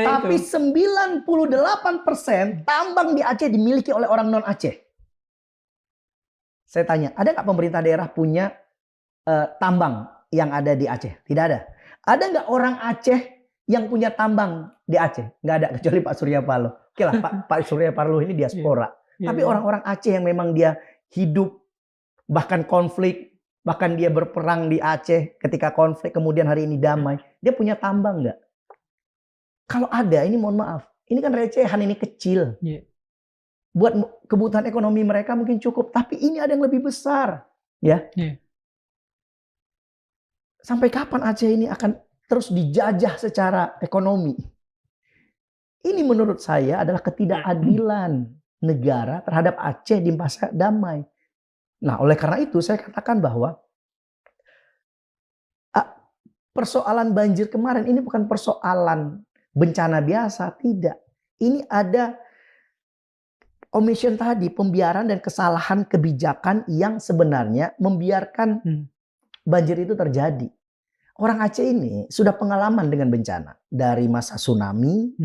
Tapi itu. 98% tambang di Aceh dimiliki oleh orang non Aceh. Saya tanya, ada nggak pemerintah daerah punya tambang yang ada di Aceh? Tidak ada. Ada nggak orang Aceh yang punya tambang di Aceh? Nggak ada, kecuali Pak Surya Paloh. Oke lah, Pak Surya Paloh ini diaspora. Tapi orang-orang Aceh yang memang dia hidup, bahkan konflik, bahkan dia berperang di Aceh ketika konflik, kemudian hari ini damai. Dia punya tambang nggak? Kalau ada, ini mohon maaf. Ini kan recehan, ini kecil. Buat kebutuhan ekonomi mereka mungkin cukup. Tapi ini ada yang lebih besar. Ya. Sampai kapan Aceh ini akan terus dijajah secara ekonomi? Ini menurut saya adalah ketidakadilan negara terhadap Aceh di masa damai. Nah, oleh karena itu saya katakan bahwa persoalan banjir kemarin ini bukan persoalan bencana biasa, tidak. Ini ada omission tadi, pembiaran dan kesalahan kebijakan yang sebenarnya membiarkan banjir itu terjadi. Orang Aceh ini sudah pengalaman dengan bencana. Dari masa tsunami,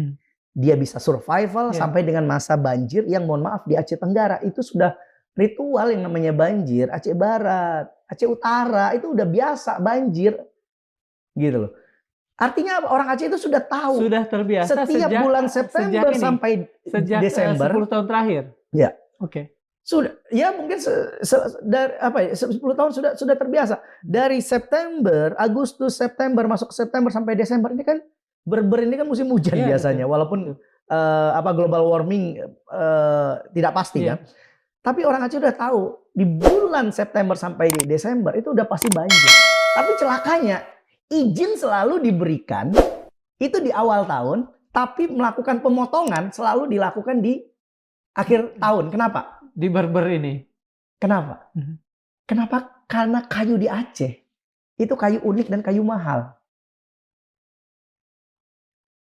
dia bisa survival sampai dengan masa banjir yang mohon maaf di Aceh Tenggara. Itu sudah ritual yang namanya banjir. Aceh Barat, Aceh Utara itu udah biasa banjir. Gitu loh. Artinya orang Aceh itu sudah tahu. Sudah terbiasa setiap bulan September sampai Desember. 10 tahun terakhir. Ya. Oke. Sudah, ya mungkin dari 10 tahun sudah terbiasa. Dari September, Agustus, September, masuk September sampai Desember ini kan ini kan musim hujan biasanya. Betul. Walaupun global warming tidak pasti kan. Tapi orang Aceh udah tahu di bulan September sampai Desember itu udah pasti banjir. Tapi celakanya izin selalu diberikan itu di awal tahun, tapi melakukan pemotongan selalu dilakukan di akhir tahun. Kenapa? Di Berber ini. Kenapa? Kenapa? Karena kayu di Aceh itu kayu unik dan kayu mahal.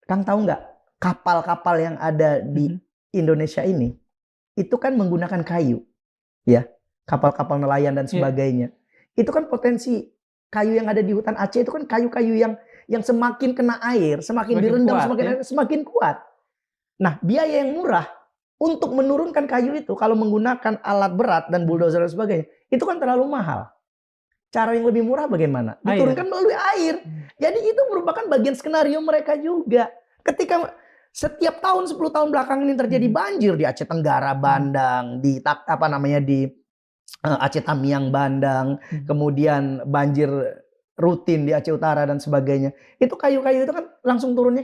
Kang tahu nggak? Kapal-kapal yang ada di Indonesia ini itu kan menggunakan kayu, ya, kapal-kapal nelayan dan sebagainya. Itu kan potensi kayu yang ada di hutan Aceh itu kan kayu-kayu yang semakin kena air, semakin direndam, semakin kuat. Nah, biaya yang murah untuk menurunkan kayu itu kalau menggunakan alat berat dan bulldozer dan sebagainya, itu kan terlalu mahal. Cara yang lebih murah bagaimana? Diturunkan melalui air. Jadi itu merupakan bagian skenario mereka juga. Ketika setiap tahun 10 tahun belakangan ini terjadi banjir di Aceh Tenggara, Bandang, di Aceh Tamiang, Bandang, kemudian banjir rutin di Aceh Utara dan sebagainya. Itu kayu-kayu itu kan langsung turunnya